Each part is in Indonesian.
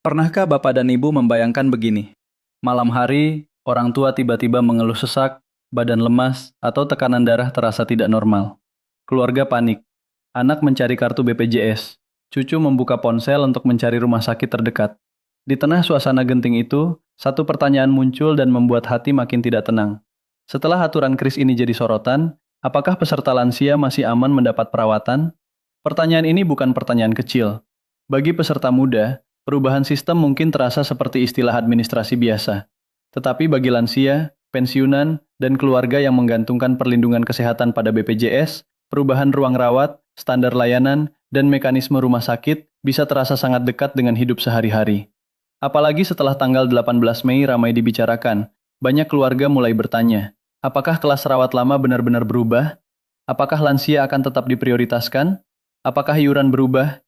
Pernahkah Bapak dan Ibu membayangkan begini? Malam hari, orang tua tiba-tiba mengeluh sesak, badan lemas, atau tekanan darah terasa tidak normal. Keluarga panik. Anak mencari kartu BPJS. Cucu membuka ponsel untuk mencari rumah sakit terdekat. Di tengah suasana genting itu, satu pertanyaan muncul dan membuat hati makin tidak tenang. Setelah aturan kris ini jadi sorotan, apakah peserta lansia masih aman mendapat perawatan? Pertanyaan ini bukan pertanyaan kecil. Bagi peserta muda, perubahan sistem mungkin terasa seperti istilah administrasi biasa. Tetapi bagi lansia, pensiunan, dan keluarga yang menggantungkan perlindungan kesehatan pada BPJS, perubahan ruang rawat, standar layanan, dan mekanisme rumah sakit bisa terasa sangat dekat dengan hidup sehari-hari. Apalagi setelah tanggal 18 Mei ramai dibicarakan, banyak keluarga mulai bertanya, apakah kelas rawat lama benar-benar berubah? Apakah lansia akan tetap diprioritaskan? Apakah iuran berubah?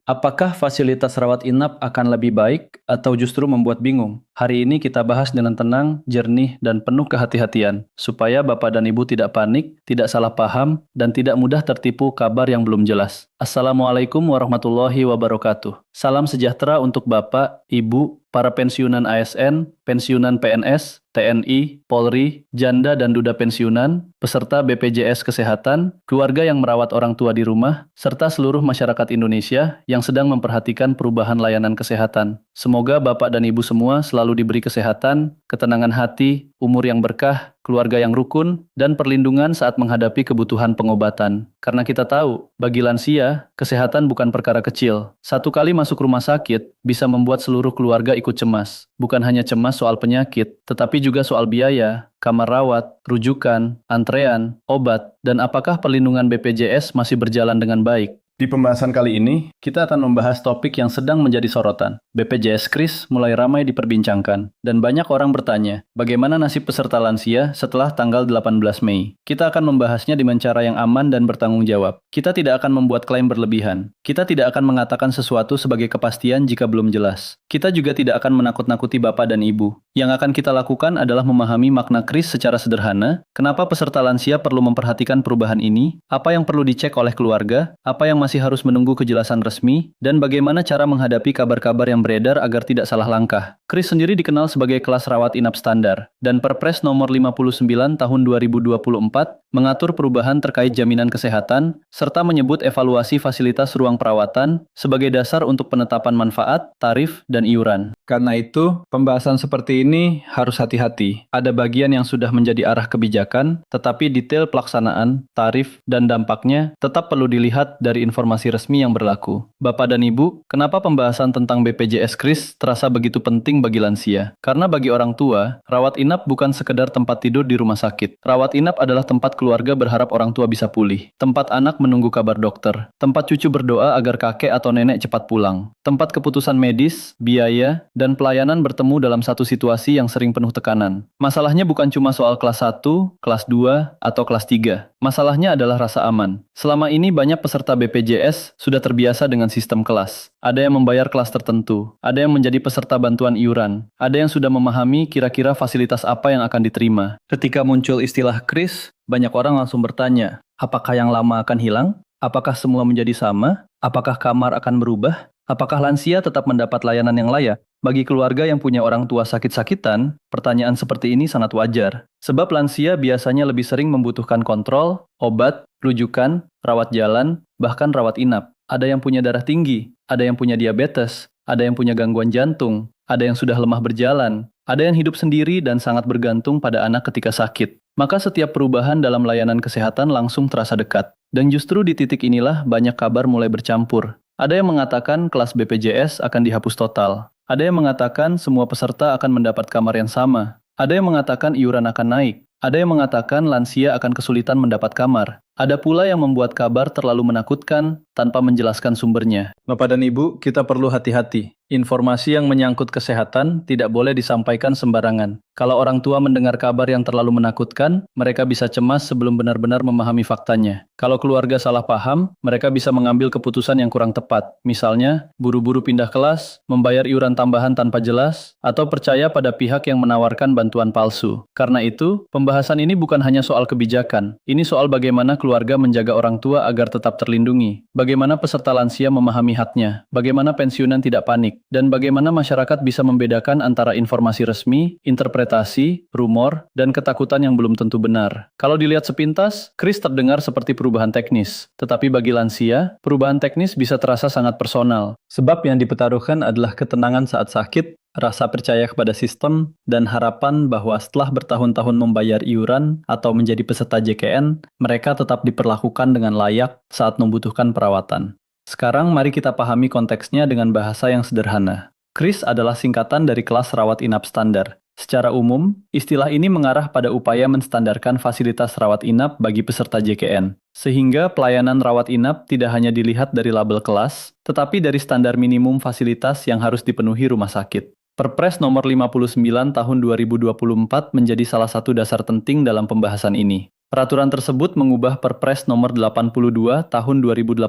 Apakah fasilitas rawat inap akan lebih baik atau justru membuat bingung? Hari ini kita bahas dengan tenang, jernih, dan penuh kehati-hatian, supaya Bapak dan Ibu tidak panik, tidak salah paham, dan tidak mudah tertipu kabar yang belum jelas. Assalamualaikum warahmatullahi wabarakatuh. Salam sejahtera untuk Bapak, Ibu, para pensiunan ASN, pensiunan PNS, TNI, Polri, janda dan duda pensiunan, peserta BPJS Kesehatan, keluarga yang merawat orang tua di rumah, serta seluruh masyarakat Indonesia yang sedang memperhatikan perubahan layanan kesehatan. Semoga Bapak dan Ibu semua selalu diberi kesehatan, ketenangan hati, umur yang berkah, keluarga yang rukun, dan perlindungan saat menghadapi kebutuhan pengobatan. Karena kita tahu, bagi lansia, kesehatan bukan perkara kecil. Satu kali masuk rumah sakit bisa membuat seluruh keluarga ikut cemas. Bukan hanya cemas soal penyakit, tetapi juga soal biaya, kamar rawat, rujukan, antrean, obat, dan apakah perlindungan BPJS masih berjalan dengan baik. Di pembahasan kali ini, kita akan membahas topik yang sedang menjadi sorotan. BPJS Kris mulai ramai diperbincangkan, dan banyak orang bertanya, bagaimana nasib peserta lansia setelah tanggal 18 Mei? Kita akan membahasnya dengan cara yang aman dan bertanggung jawab. Kita tidak akan membuat klaim berlebihan. Kita tidak akan mengatakan sesuatu sebagai kepastian jika belum jelas. Kita juga tidak akan menakut-nakuti Bapak dan Ibu. Yang akan kita lakukan adalah memahami makna Kris secara sederhana, kenapa peserta lansia perlu memperhatikan perubahan ini, apa yang perlu dicek oleh keluarga, apa yang masih harus menunggu kejelasan resmi, dan bagaimana cara menghadapi kabar-kabar yang beredar agar tidak salah langkah. Kris sendiri dikenal sebagai kelas rawat inap standar, dan Perpres nomor 59 tahun 2024 mengatur perubahan terkait jaminan kesehatan, serta menyebut evaluasi fasilitas ruang perawatan sebagai dasar untuk penetapan manfaat, tarif, dan iuran. Karena itu, pembahasan seperti ini harus hati-hati. Ada bagian yang sudah menjadi arah kebijakan, tetapi detail pelaksanaan, tarif, dan dampaknya tetap perlu dilihat dari informasi resmi yang berlaku. Bapak dan Ibu, kenapa pembahasan tentang BPJS Kris terasa begitu penting bagi lansia? Karena bagi orang tua, rawat inap bukan sekedar tempat tidur di rumah sakit. Rawat inap adalah tempat keluarga berharap orang tua bisa pulih. Tempat anak menunggu kabar dokter. Tempat cucu berdoa agar kakek atau nenek cepat pulang. Tempat keputusan medis, biaya, dan pelayanan bertemu dalam satu situasi yang sering penuh tekanan. Masalahnya bukan cuma soal kelas 1, kelas 2, atau kelas 3. Masalahnya adalah rasa aman. Selama ini banyak peserta BPJS sudah terbiasa dengan sistem kelas. Ada yang membayar kelas tertentu, ada yang menjadi peserta bantuan iuran, ada yang sudah memahami kira-kira fasilitas apa yang akan diterima. Ketika muncul istilah kris, banyak orang langsung bertanya, apakah yang lama akan hilang? Apakah semua menjadi sama? Apakah kamar akan berubah? Apakah lansia tetap mendapat layanan yang layak? Bagi keluarga yang punya orang tua sakit-sakitan, pertanyaan seperti ini sangat wajar. Sebab lansia biasanya lebih sering membutuhkan kontrol, obat, rujukan, rawat jalan, bahkan rawat inap. Ada yang punya darah tinggi, ada yang punya diabetes, ada yang punya gangguan jantung, ada yang sudah lemah berjalan, ada yang hidup sendiri dan sangat bergantung pada anak ketika sakit. Maka setiap perubahan dalam layanan kesehatan langsung terasa dekat. Dan justru di titik inilah banyak kabar mulai bercampur. Ada yang mengatakan kelas BPJS akan dihapus total. Ada yang mengatakan semua peserta akan mendapat kamar yang sama. Ada yang mengatakan iuran akan naik. Ada yang mengatakan lansia akan kesulitan mendapat kamar. Ada pula yang membuat kabar terlalu menakutkan tanpa menjelaskan sumbernya. Bapak dan Ibu, kita perlu hati-hati. Informasi yang menyangkut kesehatan tidak boleh disampaikan sembarangan. Kalau orang tua mendengar kabar yang terlalu menakutkan, mereka bisa cemas sebelum benar-benar memahami faktanya. Kalau keluarga salah paham, mereka bisa mengambil keputusan yang kurang tepat. Misalnya, buru-buru pindah kelas, membayar iuran tambahan tanpa jelas, atau percaya pada pihak yang menawarkan bantuan palsu. Karena itu, pembahasan ini bukan hanya soal kebijakan. Ini soal bagaimana keluarga menjaga orang tua agar tetap terlindungi. Bagaimana bagaimana peserta lansia memahami haknya, bagaimana pensiunan tidak panik, dan bagaimana masyarakat bisa membedakan antara informasi resmi, interpretasi, rumor, dan ketakutan yang belum tentu benar. Kalau dilihat sepintas, Kris terdengar seperti perubahan teknis, tetapi bagi lansia, perubahan teknis bisa terasa sangat personal. Sebab yang dipertaruhkan adalah ketenangan saat sakit, rasa percaya kepada sistem, dan harapan bahwa setelah bertahun-tahun membayar iuran atau menjadi peserta JKN, mereka tetap diperlakukan dengan layak saat membutuhkan perawatan. Sekarang mari kita pahami konteksnya dengan bahasa yang sederhana. KRIS adalah singkatan dari kelas rawat inap standar. Secara umum, istilah ini mengarah pada upaya menstandarkan fasilitas rawat inap bagi peserta JKN. Sehingga pelayanan rawat inap tidak hanya dilihat dari label kelas, tetapi dari standar minimum fasilitas yang harus dipenuhi rumah sakit. Perpres nomor 59 tahun 2024 menjadi salah satu dasar penting dalam pembahasan ini. Peraturan tersebut mengubah Perpres nomor 82 tahun 2018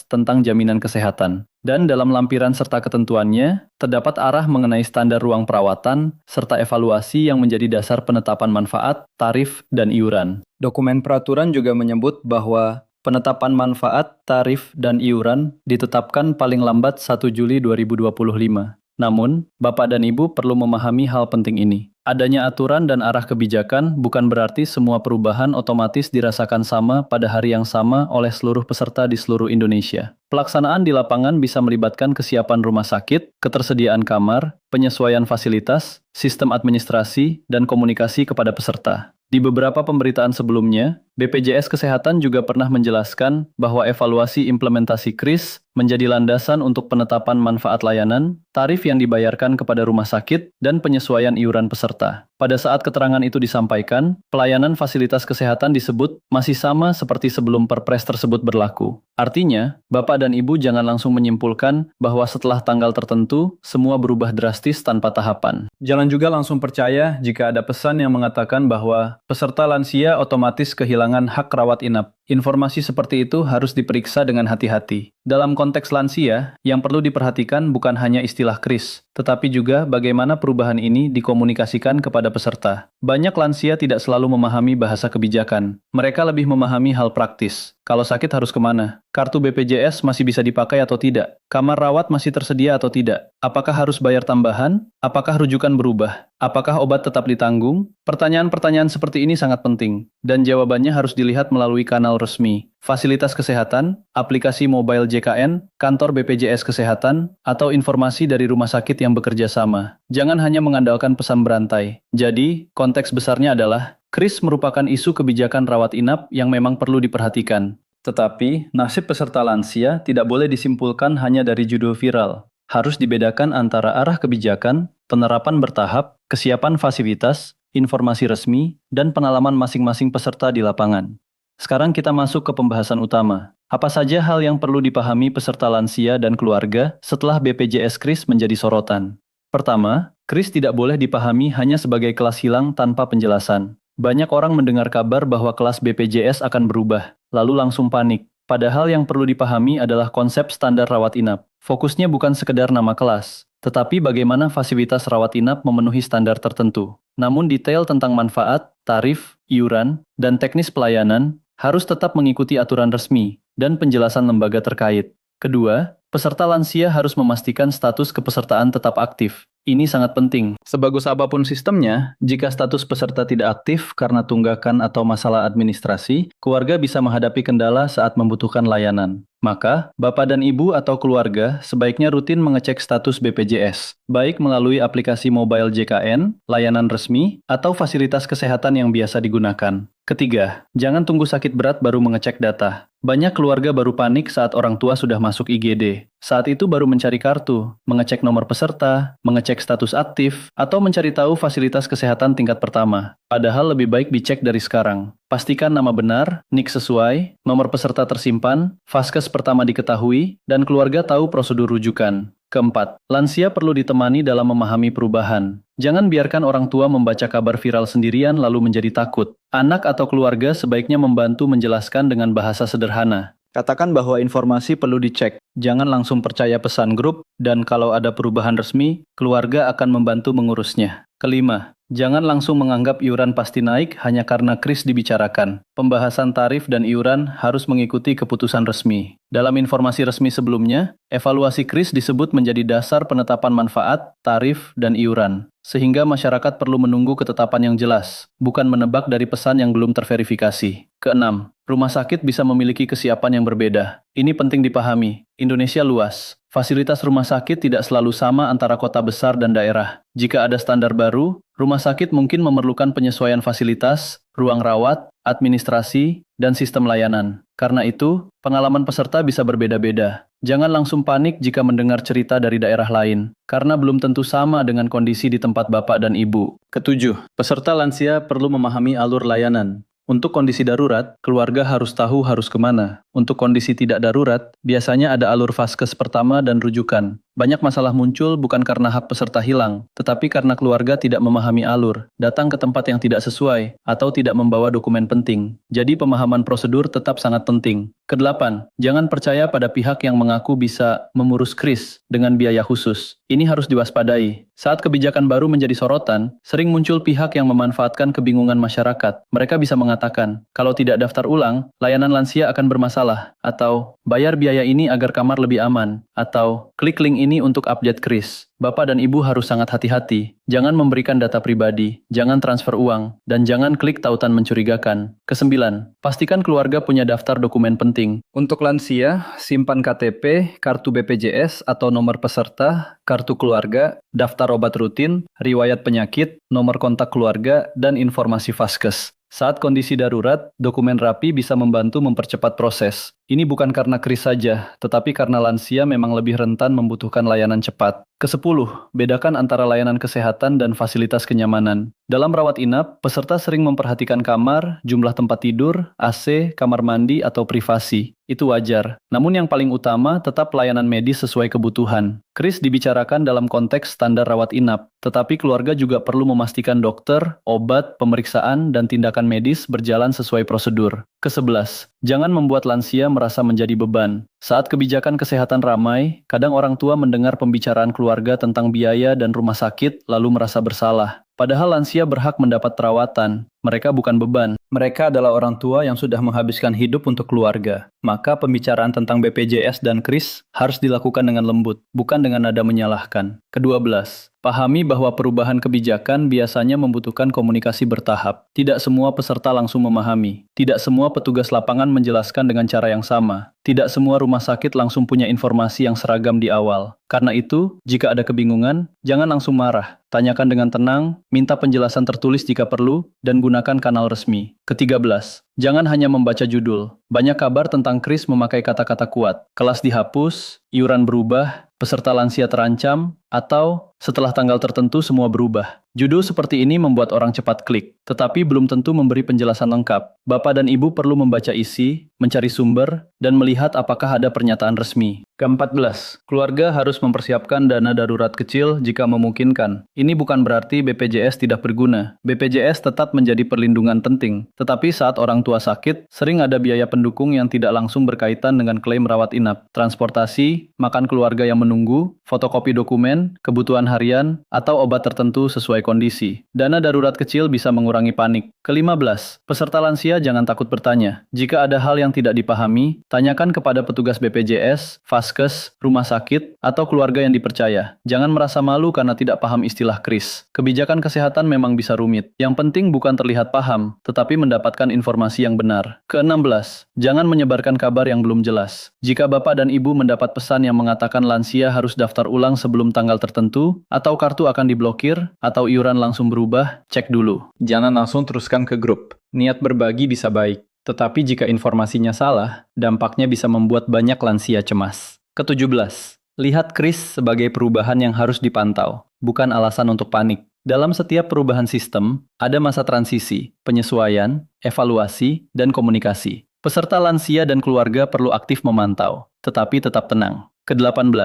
tentang jaminan kesehatan. Dan dalam lampiran serta ketentuannya, terdapat arah mengenai standar ruang perawatan, serta evaluasi yang menjadi dasar penetapan manfaat, tarif, dan iuran. Dokumen peraturan juga menyebut bahwa penetapan manfaat, tarif, dan iuran ditetapkan paling lambat 1 Juli 2025. Namun, Bapak dan Ibu perlu memahami hal penting ini. Adanya aturan dan arah kebijakan bukan berarti semua perubahan otomatis dirasakan sama pada hari yang sama oleh seluruh peserta di seluruh Indonesia. Pelaksanaan di lapangan bisa melibatkan kesiapan rumah sakit, ketersediaan kamar, penyesuaian fasilitas, sistem administrasi, dan komunikasi kepada peserta. Di beberapa pemberitaan sebelumnya, BPJS Kesehatan juga pernah menjelaskan bahwa evaluasi implementasi KRIS menjadi landasan untuk penetapan manfaat layanan, tarif yang dibayarkan kepada rumah sakit, dan penyesuaian iuran peserta. Pada saat keterangan itu disampaikan, pelayanan fasilitas kesehatan disebut masih sama seperti sebelum Perpres tersebut berlaku. Artinya, Bapak dan Ibu jangan langsung menyimpulkan bahwa setelah tanggal tertentu, semua berubah drastis tanpa tahapan. Jangan juga langsung percaya jika ada pesan yang mengatakan bahwa peserta lansia otomatis kehilangan hak rawat inap. Informasi seperti itu harus diperiksa dengan hati-hati. Dalam konteks lansia, yang perlu diperhatikan bukan hanya istilah KRIS, tetapi juga bagaimana perubahan ini dikomunikasikan kepada peserta. Banyak lansia tidak selalu memahami bahasa kebijakan. Mereka lebih memahami hal praktis. Kalau sakit harus kemana? Kartu BPJS masih bisa dipakai atau tidak? Kamar rawat masih tersedia atau tidak? Apakah harus bayar tambahan? Apakah rujukan berubah? Apakah obat tetap ditanggung? Pertanyaan-pertanyaan seperti ini sangat penting, dan jawabannya harus dilihat melalui kanal resmi. Fasilitas kesehatan, aplikasi mobile JKN, kantor BPJS Kesehatan, atau informasi dari rumah sakit yang bekerja sama. Jangan hanya mengandalkan pesan berantai. Jadi, konteks besarnya adalah KRIS merupakan isu kebijakan rawat inap yang memang perlu diperhatikan. Tetapi, nasib peserta lansia tidak boleh disimpulkan hanya dari judul viral. Harus dibedakan antara arah kebijakan, penerapan bertahap, kesiapan fasilitas, informasi resmi, dan pengalaman masing-masing peserta di lapangan. Sekarang kita masuk ke pembahasan utama. Apa saja hal yang perlu dipahami peserta lansia dan keluarga setelah BPJS KRIS menjadi sorotan? Pertama, KRIS tidak boleh dipahami hanya sebagai kelas hilang tanpa penjelasan. Banyak orang mendengar kabar bahwa kelas BPJS akan berubah, lalu langsung panik. Padahal yang perlu dipahami adalah konsep standar rawat inap. Fokusnya bukan sekedar nama kelas, tetapi bagaimana fasilitas rawat inap memenuhi standar tertentu. Namun detail tentang manfaat, tarif, iuran, dan teknis pelayanan harus tetap mengikuti aturan resmi dan penjelasan lembaga terkait. Kedua, peserta lansia harus memastikan status kepesertaan tetap aktif. Ini sangat penting. Sebagus apapun sistemnya, jika status peserta tidak aktif karena tunggakan atau masalah administrasi, keluarga bisa menghadapi kendala saat membutuhkan layanan. Maka, Bapak dan Ibu atau keluarga sebaiknya rutin mengecek status BPJS, baik melalui aplikasi mobile JKN, layanan resmi, atau fasilitas kesehatan yang biasa digunakan. Ketiga, jangan tunggu sakit berat baru mengecek data. Banyak keluarga baru panik saat orang tua sudah masuk IGD. Saat itu baru mencari kartu, mengecek nomor peserta, mengecek status aktif, atau mencari tahu fasilitas kesehatan tingkat pertama. Padahal lebih baik dicek dari sekarang. Pastikan nama benar, NIK sesuai, nomor peserta tersimpan, vaskes pertama diketahui, dan keluarga tahu prosedur rujukan. Keempat, lansia perlu ditemani dalam memahami perubahan. Jangan biarkan orang tua membaca kabar viral sendirian lalu menjadi takut. Anak atau keluarga sebaiknya membantu menjelaskan dengan bahasa sederhana. Katakan bahwa informasi perlu dicek, jangan langsung percaya pesan grup, dan kalau ada perubahan resmi, keluarga akan membantu mengurusnya. Kelima, Jangan langsung menganggap iuran pasti naik hanya karena kris dibicarakan. Pembahasan tarif dan iuran harus mengikuti keputusan resmi. Dalam informasi resmi sebelumnya, evaluasi kris disebut menjadi dasar penetapan manfaat, tarif, dan iuran. Sehingga masyarakat perlu menunggu ketetapan yang jelas, bukan menebak dari pesan yang belum terverifikasi. Keenam, rumah sakit bisa memiliki kesiapan yang berbeda. Ini penting dipahami. Indonesia luas. Fasilitas rumah sakit tidak selalu sama antara kota besar dan daerah. Jika ada standar baru, rumah sakit mungkin memerlukan penyesuaian fasilitas, ruang rawat, administrasi, dan sistem layanan. Karena itu, pengalaman peserta bisa berbeda-beda. Jangan langsung panik jika mendengar cerita dari daerah lain, karena belum tentu sama dengan kondisi di tempat Bapak dan Ibu. Ketujuh, peserta lansia perlu memahami alur layanan. Untuk kondisi darurat, keluarga harus tahu harus kemana. Untuk kondisi tidak darurat, biasanya ada alur vaskes pertama dan rujukan. Banyak masalah muncul bukan karena hak peserta hilang, tetapi karena keluarga tidak memahami alur, datang ke tempat yang tidak sesuai, atau tidak membawa dokumen penting. Jadi pemahaman prosedur tetap sangat penting. Kedelapan, jangan percaya pada pihak yang mengaku bisa mengurus kris dengan biaya khusus. Ini harus diwaspadai. Saat kebijakan baru menjadi sorotan, sering muncul pihak yang memanfaatkan kebingungan masyarakat. Mereka bisa mengatakan, kalau tidak daftar ulang, layanan lansia akan bermasalah, atau bayar biaya ini agar kamar lebih aman, atau klik link ini untuk update kris. Bapak dan Ibu harus sangat hati-hati. Jangan memberikan data pribadi, jangan transfer uang, dan jangan klik tautan mencurigakan. Kesembilan, pastikan keluarga punya daftar dokumen penting. Untuk lansia, simpan KTP, kartu BPJS atau nomor peserta, kartu keluarga, daftar obat rutin, riwayat penyakit, nomor kontak keluarga, dan informasi vaskes. Saat kondisi darurat, dokumen rapi bisa membantu mempercepat proses. Ini bukan karena kris saja, tetapi karena lansia memang lebih rentan membutuhkan layanan cepat. Kesepuluh, bedakan antara layanan kesehatan dan fasilitas kenyamanan. Dalam rawat inap, peserta sering memperhatikan kamar, jumlah tempat tidur, AC, kamar mandi, atau privasi. Itu wajar. Namun yang paling utama tetap pelayanan medis sesuai kebutuhan. Kris dibicarakan dalam konteks standar rawat inap, tetapi keluarga juga perlu memastikan dokter, obat, pemeriksaan, dan tindakan medis berjalan sesuai prosedur. Kesebelas, jangan membuat lansia merasa menjadi beban. Saat kebijakan kesehatan ramai, kadang orang tua mendengar pembicaraan keluarga tentang biaya dan rumah sakit lalu merasa bersalah. Padahal lansia berhak mendapat perawatan. Mereka bukan beban. Mereka adalah orang tua yang sudah menghabiskan hidup untuk keluarga. Maka pembicaraan tentang BPJS dan kris harus dilakukan dengan lembut, bukan dengan nada menyalahkan. Kedua belas, pahami bahwa perubahan kebijakan biasanya membutuhkan komunikasi bertahap. Tidak semua peserta langsung memahami. Tidak semua petugas lapangan menjelaskan dengan cara yang sama. Tidak semua rumah sakit langsung punya informasi yang seragam di awal. Karena itu, jika ada kebingungan, jangan langsung marah. Tanyakan dengan tenang, minta penjelasan tertulis jika perlu, dan gunakan kanal resmi. Ketiga belas, jangan hanya membaca judul. Banyak kabar tentang kris memakai kata-kata kuat. Kelas dihapus, iuran berubah, peserta lansia terancam, atau setelah tanggal tertentu semua berubah. Judul seperti ini membuat orang cepat klik, tetapi belum tentu memberi penjelasan lengkap. Bapak dan Ibu perlu membaca isi, mencari sumber, dan melihat apakah ada pernyataan resmi. Ke-14, keluarga harus mempersiapkan dana darurat kecil jika memungkinkan. Ini bukan berarti BPJS tidak berguna. BPJS tetap menjadi perlindungan penting. Tetapi saat orang tua sakit, sering ada biaya pendukung yang tidak langsung berkaitan dengan klaim rawat inap. Transportasi, makan keluarga yang menunggu, fotokopi dokumen, kebutuhan harian, atau obat tertentu sesuai kondisi. Dana darurat kecil bisa mengurangi panik. Ke-15, peserta lansia jangan takut bertanya. Jika ada hal yang tidak dipahami, tanyakan kepada petugas BPJS, vaskes, rumah sakit, atau keluarga yang dipercaya. Jangan merasa malu karena tidak paham istilah kris. Kebijakan kesehatan memang bisa rumit. Yang penting bukan terlihat paham, tetapi mendapatkan informasi yang benar. Ke-16, jangan menyebarkan kabar yang belum jelas. Jika Bapak dan Ibu mendapat pesan yang mengatakan lansia harus daftar ulang sebelum tanggal tertentu, atau kartu akan diblokir, atau iuran langsung berubah, cek dulu. Jangan langsung teruskan ke grup. Niat berbagi bisa baik, tetapi jika informasinya salah, dampaknya bisa membuat banyak lansia cemas. Ke-17, lihat kris sebagai perubahan yang harus dipantau, bukan alasan untuk panik. Dalam setiap perubahan sistem, ada masa transisi, penyesuaian, evaluasi, dan komunikasi. Peserta lansia dan keluarga perlu aktif memantau, tetapi tetap tenang. Ke-18,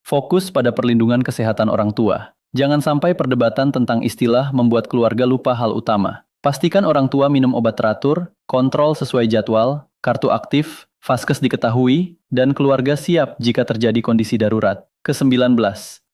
fokus pada perlindungan kesehatan orang tua. Jangan sampai perdebatan tentang istilah membuat keluarga lupa hal utama. Pastikan orang tua minum obat teratur, kontrol sesuai jadwal, kartu aktif, vaskes diketahui, dan keluarga siap jika terjadi kondisi darurat. Ke-19,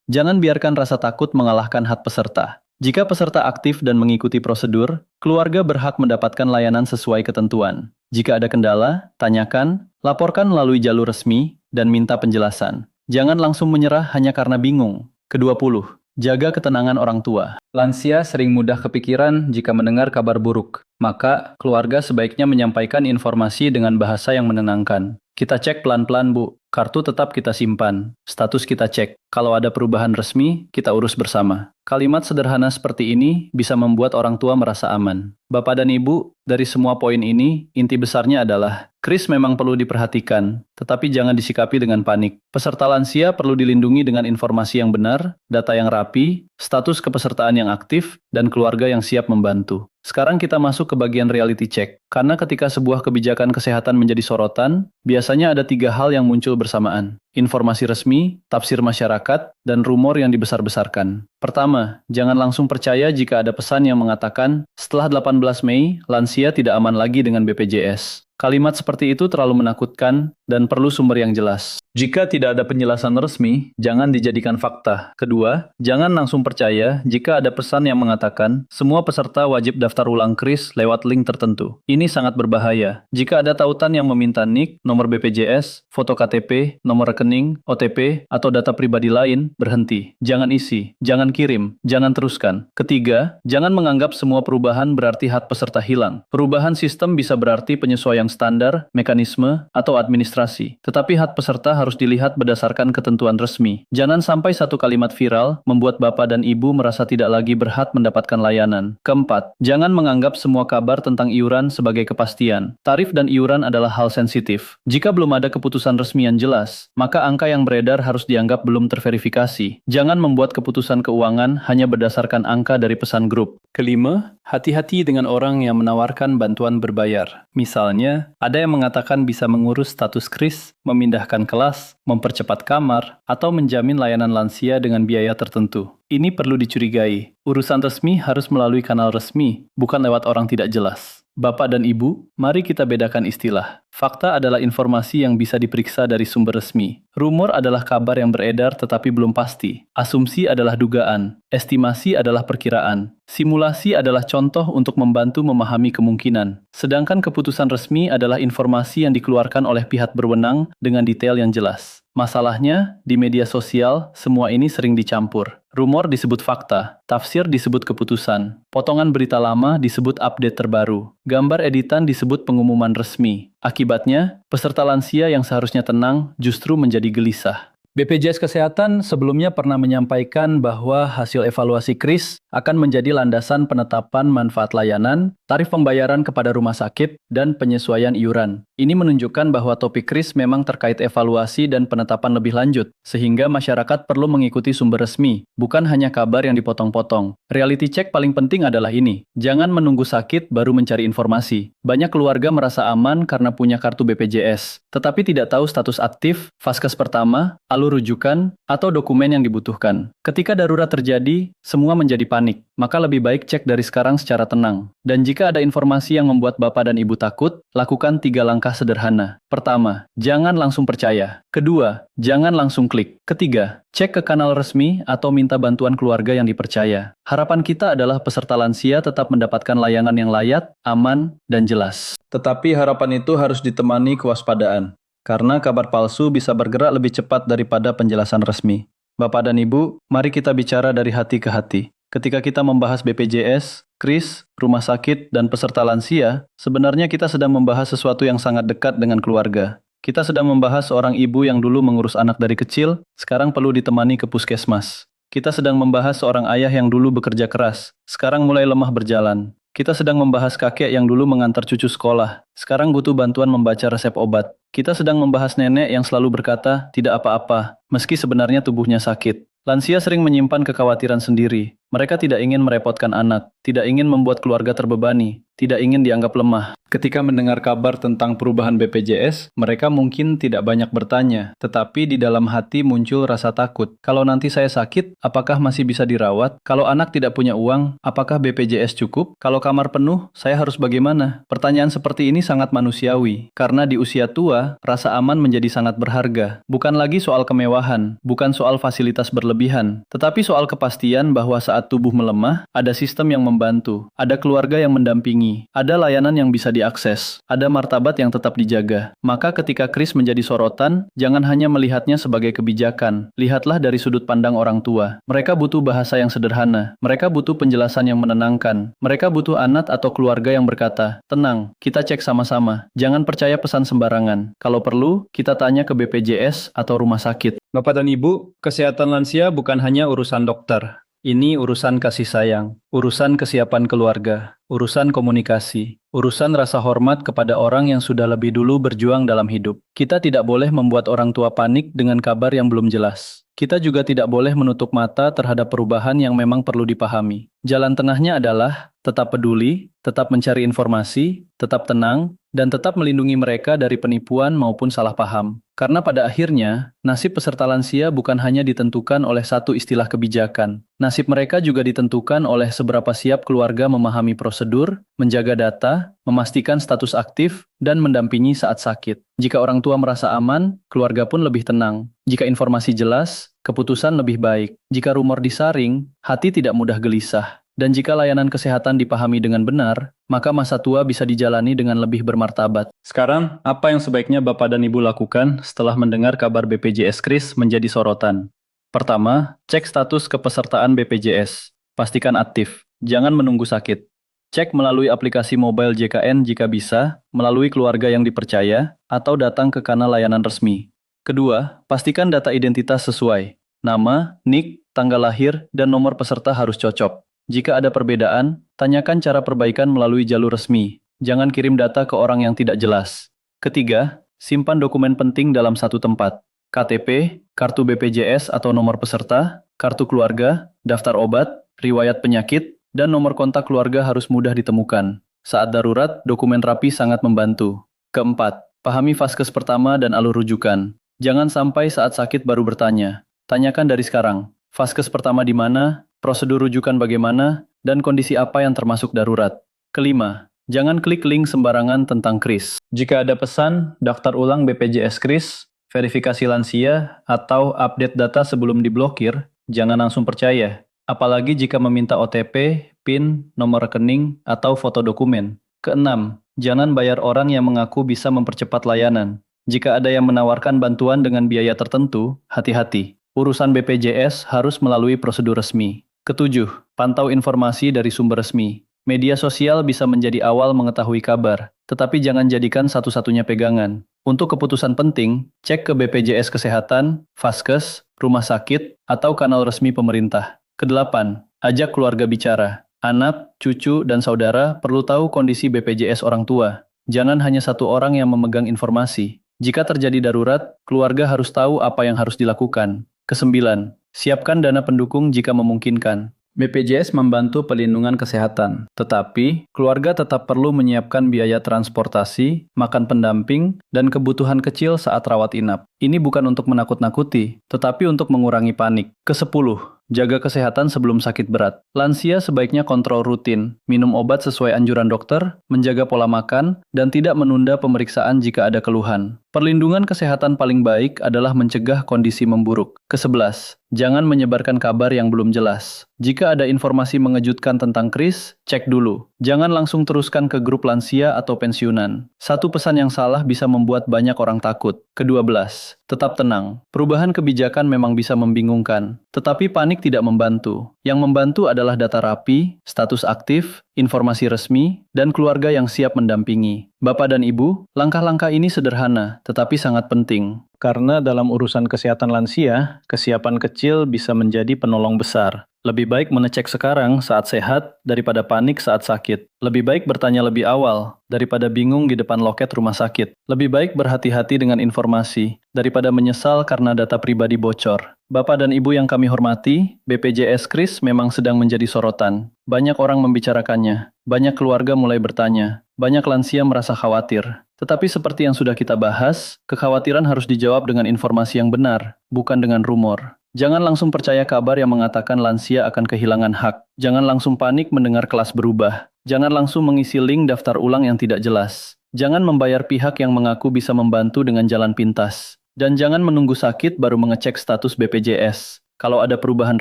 jangan biarkan rasa takut mengalahkan hak peserta. Jika peserta aktif dan mengikuti prosedur, keluarga berhak mendapatkan layanan sesuai ketentuan. Jika ada kendala, tanyakan, laporkan melalui jalur resmi, dan minta penjelasan. Jangan langsung menyerah hanya karena bingung. Ke-20. Jaga ketenangan orang tua. Lansia sering mudah kepikiran jika mendengar kabar buruk. Maka, keluarga sebaiknya menyampaikan informasi dengan bahasa yang menenangkan. Kita cek pelan-pelan, Bu. Kartu tetap kita simpan. Status kita cek. Kalau ada perubahan resmi, kita urus bersama. Kalimat sederhana seperti ini bisa membuat orang tua merasa aman. Bapak dan Ibu, dari semua poin ini, inti besarnya adalah Kris memang perlu diperhatikan, tetapi jangan disikapi dengan panik. Peserta lansia perlu dilindungi dengan informasi yang benar, data yang rapi, status kepesertaan yang aktif, dan keluarga yang siap membantu. Sekarang kita masuk ke bagian reality check. Karena ketika sebuah kebijakan kesehatan menjadi sorotan, biasanya ada 3 hal yang muncul bersamaan. Informasi resmi, tafsir masyarakat, dan rumor yang dibesar-besarkan. Pertama, jangan langsung percaya jika ada pesan yang mengatakan, setelah 18 Mei, lansia tidak aman lagi dengan BPJS. Kalimat seperti itu terlalu menakutkan dan perlu sumber yang jelas. Jika tidak ada penjelasan resmi, jangan dijadikan fakta. Kedua, jangan langsung percaya jika ada pesan yang mengatakan semua peserta wajib daftar ulang Kris lewat link tertentu. Ini sangat berbahaya. Jika ada tautan yang meminta NIK, nomor BPJS, foto KTP, nomor rekening, OTP, atau data pribadi lain, berhenti. Jangan isi, jangan kirim, jangan teruskan. Ketiga, jangan menganggap semua perubahan berarti hak peserta hilang. Perubahan sistem bisa berarti penyesuaian standar, mekanisme, atau administrasi. Tetapi hak peserta harus dilihat berdasarkan ketentuan resmi. Jangan sampai satu kalimat viral membuat Bapak dan Ibu merasa tidak lagi berhak mendapatkan layanan. Keempat, jangan menganggap semua kabar tentang iuran sebagai kepastian. Tarif dan iuran adalah hal sensitif. Jika belum ada keputusan resmi yang jelas, maka angka yang beredar harus dianggap belum terverifikasi. Jangan membuat keputusan keuangan hanya berdasarkan angka dari pesan grup. Kelima, hati-hati dengan orang yang menawarkan bantuan berbayar. Misalnya, ada yang mengatakan bisa mengurus status Kris, memindahkan kelas, mempercepat kamar, atau menjamin layanan lansia dengan biaya tertentu. Ini perlu dicurigai. Urusan resmi harus melalui kanal resmi, bukan lewat orang tidak jelas. Bapak dan Ibu, mari kita bedakan istilah. Fakta adalah informasi yang bisa diperiksa dari sumber resmi. Rumor adalah kabar yang beredar tetapi belum pasti. Asumsi adalah dugaan. Estimasi adalah perkiraan. Simulasi adalah contoh untuk membantu memahami kemungkinan. Sedangkan keputusan resmi adalah informasi yang dikeluarkan oleh pihak berwenang dengan detail yang jelas. Masalahnya, di media sosial, semua ini sering dicampur. Rumor disebut fakta, tafsir disebut keputusan, potongan berita lama disebut update terbaru, gambar editan disebut pengumuman resmi. Akibatnya, peserta lansia yang seharusnya tenang justru menjadi gelisah. BPJS Kesehatan sebelumnya pernah menyampaikan bahwa hasil evaluasi Kris akan menjadi landasan penetapan manfaat layanan, tarif pembayaran kepada rumah sakit, dan penyesuaian iuran. Ini menunjukkan bahwa topik Kris memang terkait evaluasi dan penetapan lebih lanjut, sehingga masyarakat perlu mengikuti sumber resmi, bukan hanya kabar yang dipotong-potong. Reality check paling penting adalah ini, jangan menunggu sakit baru mencari informasi. Banyak keluarga merasa aman karena punya kartu BPJS, tetapi tidak tahu status aktif, vaskes pertama, alur rujukan, atau dokumen yang dibutuhkan. Ketika darurat terjadi, semua menjadi panik, maka lebih baik cek dari sekarang secara tenang. Dan jika ada informasi yang membuat Bapak dan Ibu takut, lakukan 3 langkah sederhana. Pertama, jangan langsung percaya. Kedua, jangan langsung klik. Ketiga, cek ke kanal resmi atau minta bantuan keluarga yang dipercaya. Harapan kita adalah peserta lansia tetap mendapatkan layanan yang layak, aman, dan jelas. Tetapi harapan itu harus ditemani kewaspadaan. Karena kabar palsu bisa bergerak lebih cepat daripada penjelasan resmi. Bapak dan Ibu, mari kita bicara dari hati ke hati. Ketika kita membahas BPJS, Kris, rumah sakit, dan peserta lansia, sebenarnya kita sedang membahas sesuatu yang sangat dekat dengan keluarga. Kita sedang membahas seorang ibu yang dulu mengurus anak dari kecil, sekarang perlu ditemani ke puskesmas. Kita sedang membahas seorang ayah yang dulu bekerja keras, sekarang mulai lemah berjalan. Kita sedang membahas kakek yang dulu mengantar cucu sekolah, sekarang butuh bantuan membaca resep obat. Kita sedang membahas nenek yang selalu berkata, tidak apa-apa, meski sebenarnya tubuhnya sakit. Lansia sering menyimpan kekhawatiran sendiri. Mereka tidak ingin merepotkan anak, tidak ingin membuat keluarga terbebani, tidak ingin dianggap lemah. Ketika mendengar kabar tentang perubahan BPJS, mereka mungkin tidak banyak bertanya, tetapi di dalam hati muncul rasa takut. Kalau nanti saya sakit, apakah masih bisa dirawat? Kalau anak tidak punya uang, apakah BPJS cukup? Kalau kamar penuh, saya harus bagaimana? Pertanyaan seperti ini sangat manusiawi, karena di usia tua, rasa aman menjadi sangat berharga. Bukan lagi soal kemewahan, bukan soal fasilitas berlebihan, tetapi soal kepastian bahwa saat tubuh melemah, ada sistem yang membantu, ada keluarga yang mendampingi, ada layanan yang bisa diakses, ada martabat yang tetap dijaga. Maka ketika kris menjadi sorotan, jangan hanya melihatnya sebagai kebijakan. Lihatlah dari sudut pandang orang tua. Mereka butuh bahasa yang sederhana. Mereka butuh penjelasan yang menenangkan. Mereka butuh anak atau keluarga yang berkata, "Tenang, kita cek sama-sama. Jangan percaya pesan sembarangan. Kalau perlu, kita tanya ke BPJS atau rumah sakit." Bapak dan Ibu, kesehatan lansia bukan hanya urusan dokter. Ini urusan kasih sayang, urusan kesiapan keluarga, urusan komunikasi, urusan rasa hormat kepada orang yang sudah lebih dulu berjuang dalam hidup. Kita tidak boleh membuat orang tua panik dengan kabar yang belum jelas. Kita juga tidak boleh menutup mata terhadap perubahan yang memang perlu dipahami. Jalan tengahnya adalah tetap peduli, tetap mencari informasi, tetap tenang, dan tetap melindungi mereka dari penipuan maupun salah paham. Karena pada akhirnya, nasib peserta lansia bukan hanya ditentukan oleh satu istilah kebijakan. Nasib mereka juga ditentukan oleh seberapa siap keluarga memahami prosedur, menjaga data, memastikan status aktif, dan mendampingi saat sakit. Jika orang tua merasa aman, keluarga pun lebih tenang. Jika informasi jelas, keputusan lebih baik. Jika rumor disaring, hati tidak mudah gelisah. Dan jika layanan kesehatan dipahami dengan benar, maka masa tua bisa dijalani dengan lebih bermartabat. Sekarang, apa yang sebaiknya Bapak dan Ibu lakukan setelah mendengar kabar BPJS Kris menjadi sorotan? Pertama, cek status kepesertaan BPJS. Pastikan aktif. Jangan menunggu sakit. Cek melalui aplikasi mobile JKN jika bisa, melalui keluarga yang dipercaya, atau datang ke kanal layanan resmi. Kedua, pastikan data identitas sesuai. Nama, NIK, tanggal lahir, dan nomor peserta harus cocok. Jika ada perbedaan, tanyakan cara perbaikan melalui jalur resmi. Jangan kirim data ke orang yang tidak jelas. Ketiga, simpan dokumen penting dalam satu tempat. KTP, kartu BPJS atau nomor peserta, kartu keluarga, daftar obat, riwayat penyakit, dan nomor kontak keluarga harus mudah ditemukan. Saat darurat, dokumen rapi sangat membantu. Keempat, pahami vaskes pertama dan alur rujukan. Jangan sampai saat sakit baru bertanya. Tanyakan dari sekarang, vaskes pertama di mana, prosedur rujukan bagaimana, dan kondisi apa yang termasuk darurat. Kelima, jangan klik link sembarangan tentang kris. Jika ada pesan, daftar ulang BPJS kris, verifikasi lansia, atau update data sebelum diblokir, jangan langsung percaya. Apalagi jika meminta OTP, PIN, nomor rekening, atau foto dokumen. Keenam, jangan bayar orang yang mengaku bisa mempercepat layanan. Jika ada yang menawarkan bantuan dengan biaya tertentu, hati-hati. Urusan BPJS harus melalui prosedur resmi. Ketujuh, pantau informasi dari sumber resmi. Media sosial bisa menjadi awal mengetahui kabar, tetapi jangan jadikan satu-satunya pegangan. Untuk keputusan penting, cek ke BPJS Kesehatan, Vaskes, rumah sakit, atau kanal resmi pemerintah. Kedelapan, ajak keluarga bicara. Anak, cucu, dan saudara perlu tahu kondisi BPJS orang tua. Jangan hanya satu orang yang memegang informasi. Jika terjadi darurat, keluarga harus tahu apa yang harus dilakukan. Kesembilan, siapkan dana pendukung jika memungkinkan. BPJS membantu pelindungan kesehatan, tetapi keluarga tetap perlu menyiapkan biaya transportasi, makan pendamping, dan kebutuhan kecil saat rawat inap. Ini bukan untuk menakut-nakuti, tetapi untuk mengurangi panik. Kesepuluh, jaga kesehatan sebelum sakit berat. Lansia sebaiknya kontrol rutin, minum obat sesuai anjuran dokter, menjaga pola makan, dan tidak menunda pemeriksaan jika ada keluhan. Perlindungan kesehatan paling baik adalah mencegah kondisi memburuk. Kesebelas, jangan menyebarkan kabar yang belum jelas. Jika ada informasi mengejutkan tentang kris, cek dulu. Jangan langsung teruskan ke grup lansia atau pensiunan. Satu pesan yang salah bisa membuat banyak orang takut. Kedua belas, tetap tenang. Perubahan kebijakan memang bisa membingungkan, tetapi panik tidak membantu. Yang membantu adalah data rapi, status aktif, informasi resmi, dan keluarga yang siap mendampingi. Bapak dan Ibu, langkah-langkah ini sederhana, tetapi sangat penting. Karena dalam urusan kesehatan lansia, kesiapan kecil bisa menjadi penolong besar. Lebih baik mengecek sekarang saat sehat daripada panik saat sakit. Lebih baik bertanya lebih awal daripada bingung di depan loket rumah sakit. Lebih baik berhati-hati dengan informasi daripada menyesal karena data pribadi bocor. Bapak dan Ibu yang kami hormati, BPJS Kris memang sedang menjadi sorotan. Banyak orang membicarakannya. Banyak keluarga mulai bertanya, banyak lansia merasa khawatir. Tetapi seperti yang sudah kita bahas, kekhawatiran harus dijawab dengan informasi yang benar, bukan dengan rumor. Jangan langsung percaya kabar yang mengatakan lansia akan kehilangan hak. Jangan langsung panik mendengar kelas berubah. Jangan langsung mengisi link daftar ulang yang tidak jelas. Jangan membayar pihak yang mengaku bisa membantu dengan jalan pintas. Dan jangan menunggu sakit baru mengecek status BPJS. Kalau ada perubahan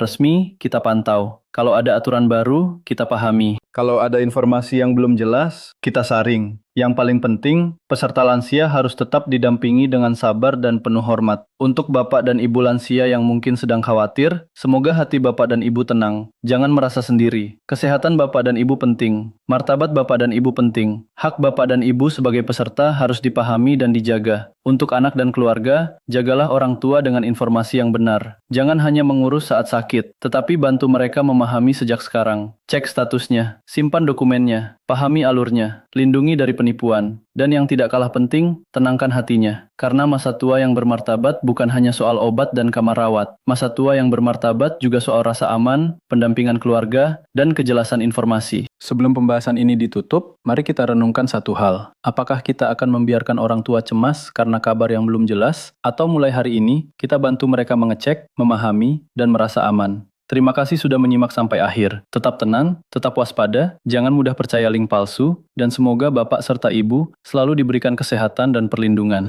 resmi, kita pantau. Kalau ada aturan baru, kita pahami. Kalau ada informasi yang belum jelas, kita saring. Yang paling penting, peserta lansia harus tetap didampingi dengan sabar dan penuh hormat. Untuk Bapak dan Ibu lansia yang mungkin sedang khawatir, semoga hati Bapak dan Ibu tenang. Jangan merasa sendiri. Kesehatan Bapak dan Ibu penting. Martabat Bapak dan Ibu penting. Hak Bapak dan Ibu sebagai peserta harus dipahami dan dijaga. Untuk anak dan keluarga, jagalah orang tua dengan informasi yang benar. Jangan hanya mengurus saat sakit, tetapi bantu mereka memahami sejak sekarang. Cek statusnya, simpan dokumennya, pahami alurnya, lindungi dari penipuan. Dan yang tidak kalah penting, tenangkan hatinya. Karena masa tua yang bermartabat bukan hanya soal obat dan kamar rawat. Masa tua yang bermartabat juga soal rasa aman, pendampingan keluarga, dan kejelasan informasi. Sebelum pembahasan ini ditutup, mari kita renungkan satu hal. Apakah kita akan membiarkan orang tua cemas karena kabar yang belum jelas? Atau mulai hari ini, kita bantu mereka mengecek, memahami, dan merasa aman? Terima kasih sudah menyimak sampai akhir. Tetap tenang, tetap waspada, jangan mudah percaya link palsu, dan semoga Bapak serta Ibu selalu diberikan kesehatan dan perlindungan.